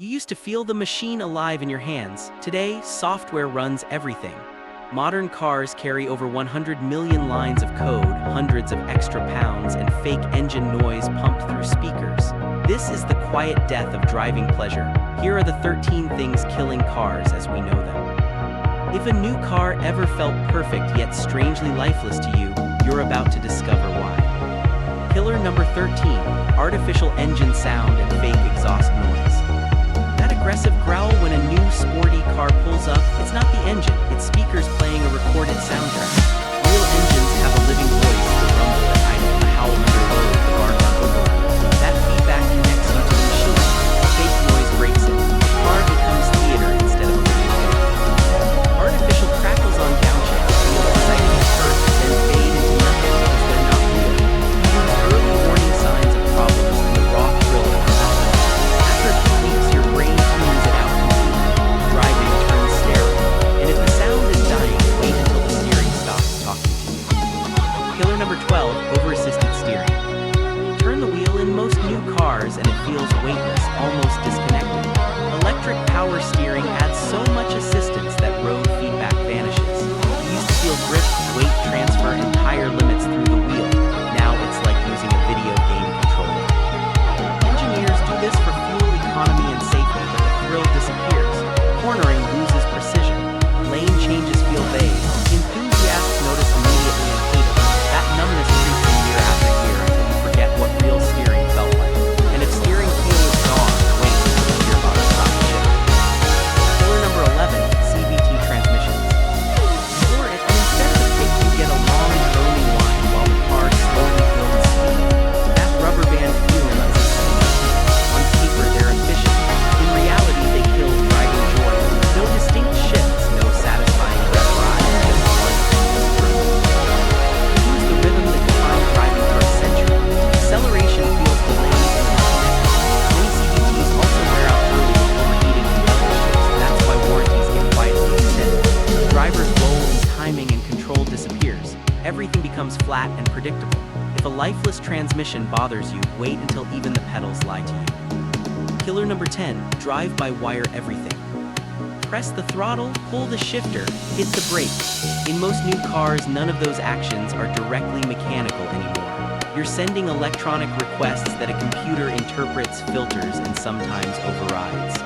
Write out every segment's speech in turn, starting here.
You used to feel the machine alive in your hands. Today, software runs everything. Modern cars carry over 100 million lines of code, hundreds of extra pounds, and fake engine noise pumped through speakers. This is the quiet death of driving pleasure. Here are the 13 things killing cars as we know them. If a new car ever felt perfect yet strangely lifeless to you, you're about to discover why. Killer number 13, artificial engine sound and fake exhaust noise. That aggressive growl when a new sporty car pulls up, it's not the engine, it's speakers playing a recorded soundtrack. Real engines have a living voice, the rumble at idle, the howl under load, the bark on overload. That feedback connects you to the machine. Fake noise breaks it. The car becomes theater instead of a living thing. Artificial crackles on downshifts feel exciting at first, then fade into nothing because they're not real. These early warning signs of problems and the raw thrill of combat. After a few weeks, your brain tunes it out completely. Driving turns sterile. And if the sound is dying, wait until the steering stops talking to you. Killer number 12, over-assisted steering. Turn the wheel in most new cars and it feels weightless, almost disconnected. Electric power steering adds so much assistance that road feedback vanishes. You used to feel grip, weight transfer, and tire limits through the wheel. Now it's like using a video game controller. Engineers do this for fuel economy and safety, but the thrill disappears. Cornering loses precision. Lane changes feel vague. Enthusiasts notice immediately and hate it. That numbness creeps in year after year until you forget what real steering felt like. And if steering feel is gone, wait until the gearbox stops shifting. Killer number 11, CVT transmissions. Before it, and instead of a kick, you get a long, droning whine while the car slowly builds speed. That rubber band feeling is a speed. On paper, they're efficient. In reality, they kill driving joy. No distinct shifts, no satisfying rev ride, just one endless room. Use the rhythm that defined driving for a century. Acceleration feels delayed and disconnected. Many CVTs also wear out early with overheating and double shifts. That's why warranties get quietly extended. Drivers roll and timing and control disappears. Everything becomes flat and predictable. If a lifeless transmission bothers you, wait until even the pedals lie to you. Killer number 10, drive-by-wire everything. Press the throttle, pull the shifter, hit the brake. In most new cars, none of those actions are directly mechanical anymore. You're sending electronic requests that a computer interprets, filters, and sometimes overrides.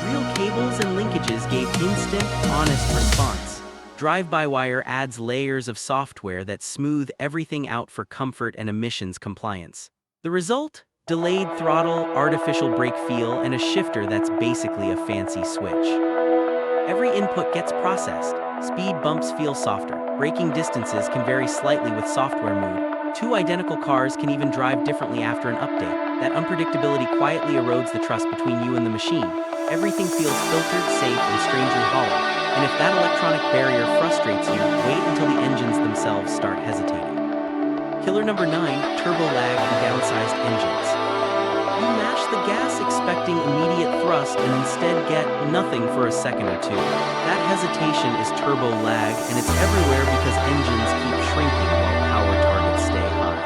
Real cables and linkages gave instant, honest response. Drive-by-wire adds layers of software that smooth everything out for comfort and emissions compliance. The result? Delayed throttle, artificial brake feel, and a shifter that's basically a fancy switch. Every input gets processed. Speed bumps feel softer. Braking distances can vary slightly with software mood. Two identical cars can even drive differently after an update. That unpredictability quietly erodes the trust between you and the machine. Everything feels filtered, safe, and strangely hollow. And if that electronic barrier frustrates you, wait until the engines themselves start hesitating. Killer number 9, turbo lag and downsized engines. You mash the gas expecting immediate thrust and instead get nothing for a second or two. That hesitation is turbo lag, and it's everywhere because engines keep shrinking while power targets stay high.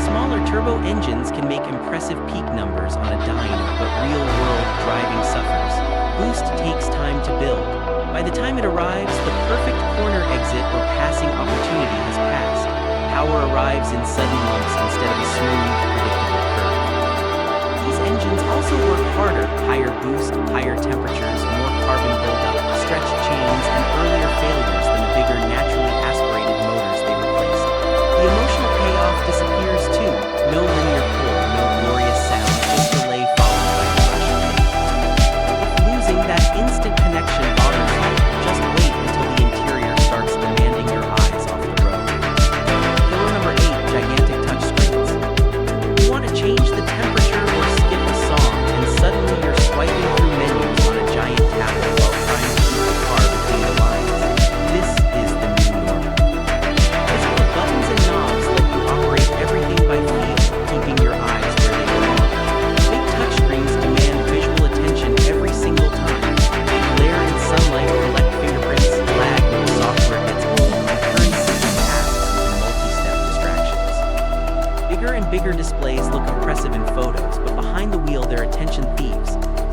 Smaller turbo engines can make impressive peak numbers on a dyno, but real-world driving suffers. Boost takes time to build. By the time it arrives, the perfect corner exit or passing opportunity has passed. Power arrives in sudden lumps instead of a smooth, predictable curve. These engines also work harder, higher boost, higher temperatures, more carbon buildup, stretched chains, and earlier failures than the bigger, naturally aspirated motors they replaced. The emotional payoff disappears too. No linear pull, no glorious sound, just delay followed by a rush of pain. If losing that instant connection bothers you, just wait until the interior starts demanding your eyes off the road. Killer number 8, gigantic touchscreens. You want to change the temperature or skip a song, and suddenly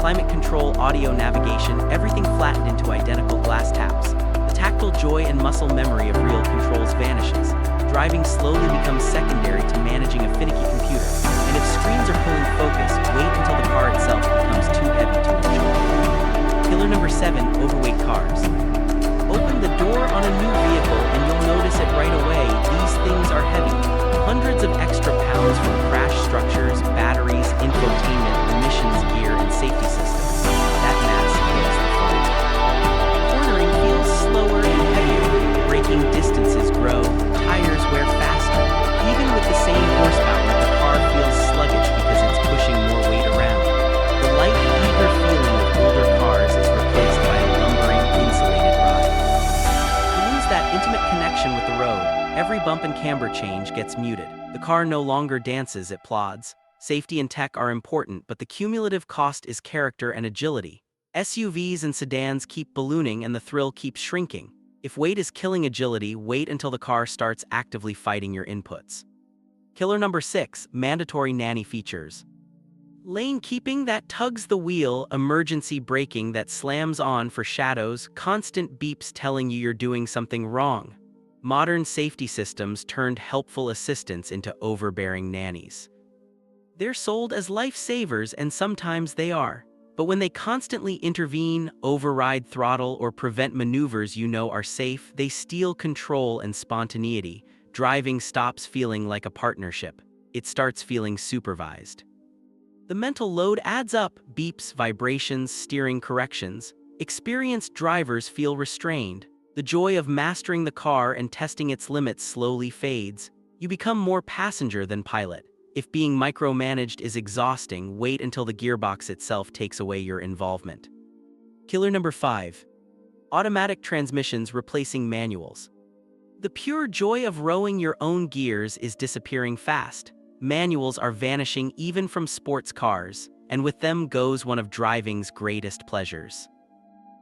climate control, audio navigation, everything flattened into identical glass taps. The tactile joy and muscle memory of real controls vanishes. Driving slowly becomes secondary to managing a finicky computer. And if screens are pulling focus, wait until the car itself becomes too heavy to enjoy. Killer number 7, overweight cars. Open the door on a new vehicle and you'll notice it right away. These things are heavy. Hundreds of extra pounds from crash structures, batteries, infotainment, emissions gear, and safety systems. That mass kills the fun. Cornering feels slower and heavier. Braking distances grow. Tires wear faster. Even with the same horsepower, the car feels sluggish because it's pushing more weight around. The light, eager feeling of older cars is replaced by a lumbering, insulated ride. You lose that intimate connection with the road. Every bump and camber change gets muted. The car no longer dances, it plods. Safety and tech are important, but the cumulative cost is character and agility. SUVs and sedans keep ballooning and the thrill keeps shrinking. If weight is killing agility, wait until the car starts actively fighting your inputs. Killer number 6, mandatory nanny features. Lane keeping that tugs the wheel, emergency braking that slams on for shadows, constant beeps telling you you're doing something wrong. Modern safety systems turned helpful assistants into overbearing nannies. They're sold as lifesavers, and sometimes they are. But when they constantly intervene, override throttle, or prevent maneuvers you know are safe, they steal control and spontaneity. Driving stops feeling like a partnership. It starts feeling supervised. The mental load adds up: beeps, vibrations, steering corrections. Experienced drivers feel restrained. The joy of mastering the car and testing its limits slowly fades. You become more passenger than pilot. If being micromanaged is exhausting, wait until the gearbox itself takes away your involvement. Killer number 5. Automatic transmissions replacing manuals. The pure joy of rowing your own gears is disappearing fast. Manuals are vanishing even from sports cars, and with them goes one of driving's greatest pleasures.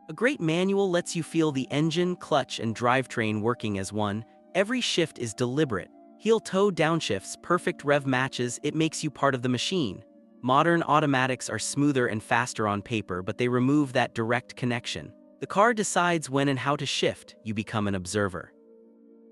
A great manual lets you feel the engine, clutch, and drivetrain working as one. Every shift is deliberate. Heel-toe downshifts, perfect rev matches, it makes you part of the machine. Modern automatics are smoother and faster on paper, but they remove that direct connection. The car decides when and how to shift, you become an observer.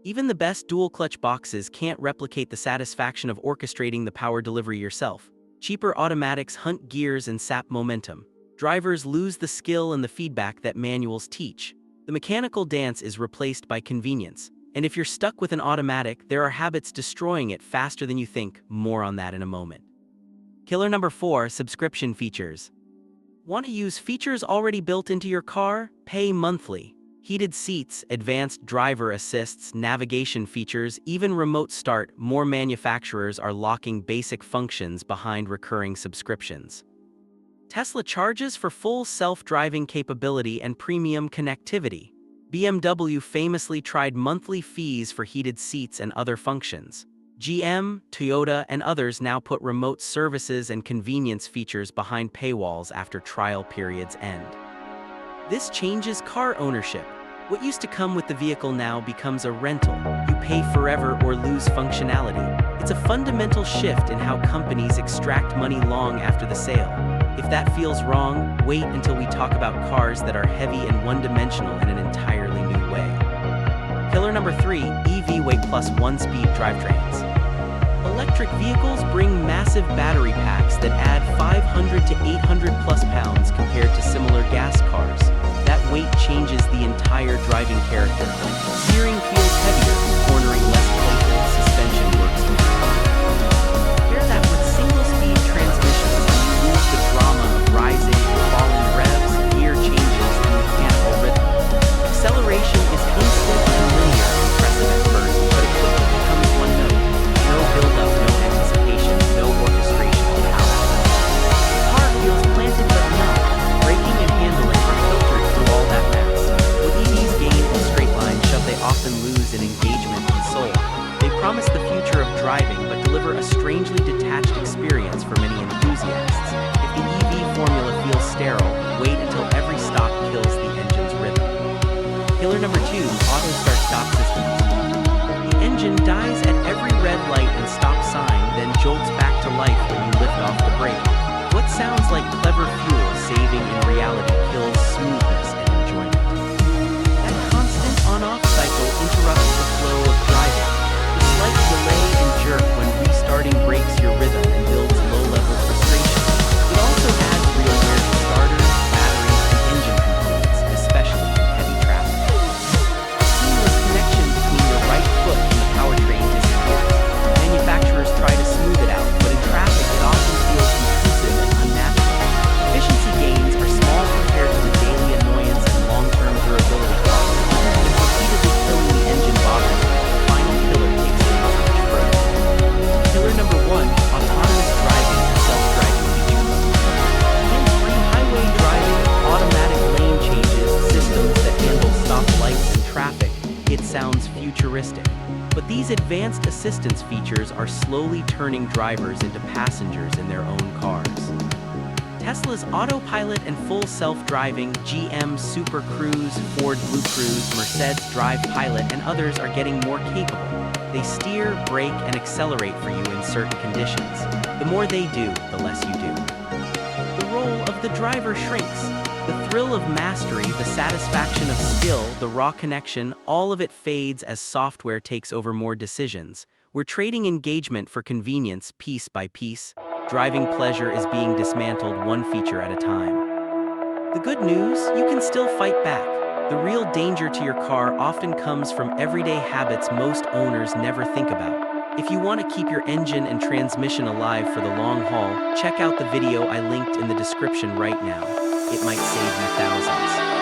Even the best dual-clutch boxes can't replicate the satisfaction of orchestrating the power delivery yourself. Cheaper automatics hunt gears and sap momentum. Drivers lose the skill and the feedback that manuals teach. The mechanical dance is replaced by convenience. And if you're stuck with an automatic, there are habits destroying it faster than you think. More on that in a moment. Killer number 4, subscription features. Want to use features already built into your car? Pay monthly. Heated seats, advanced driver assists, navigation features, even remote start. More manufacturers are locking basic functions behind recurring subscriptions. Tesla charges for full self-driving capability and premium connectivity. BMW famously tried monthly fees for heated seats and other functions. GM, Toyota, and others now put remote services and convenience features behind paywalls after trial periods end. This changes car ownership. What used to come with the vehicle now becomes a rental. You pay forever or lose functionality. It's a fundamental shift in how companies extract money long after the sale. If that feels wrong, wait until we talk about cars that are heavy and one-dimensional in an entirely new way. Killer number 3, EV weight plus 1-speed drivetrains. Electric vehicles bring massive battery packs that add 500 to 800 plus pounds compared to similar gas cars. That weight changes the entire driving character. Steering feels heavier, cornering less playful, suspension works more fun. Pair that with single-speed transmissions and you lose the drama of rising and falling revs, gear changes, and mechanical rhythm. Acceleration is instant and linear, impressive at first, but it quickly becomes one note. No build-up, no anticipation, no orchestration of power. The car feels planted but not. Braking and handling are filtered through all that mass. What EVs gain in straight line shove they often lose in engagement and soul. They promise the future of driving but deliver a strangely detached experience for many enthusiasts. If the EV formula feels sterile, wait until every stop kills the engine's rhythm. Killer number 2, auto start-stop systems. The engine dies at every red light and stop sign, then jolts back to life when you lift off the brake. What sounds like clever fuel saves These advanced assistance features are slowly turning drivers into passengers in their own cars. Tesla's autopilot and full self-driving, GM Super Cruise, Ford Blue Cruise, Mercedes Drive Pilot, and others are getting more capable. They steer, brake, and accelerate for you in certain conditions. The more they do, the less you do. The role of the driver shrinks. The thrill of mastery, the satisfaction of skill, the raw connection, all of it fades as software takes over more decisions. We're trading engagement for convenience piece by piece. Driving pleasure is being dismantled one feature at a time. The good news, you can still fight back. The real danger to your car often comes from everyday habits most owners never think about. If you want to keep your engine and transmission alive for the long haul, check out the video I linked in the description right now. It might save you thousands.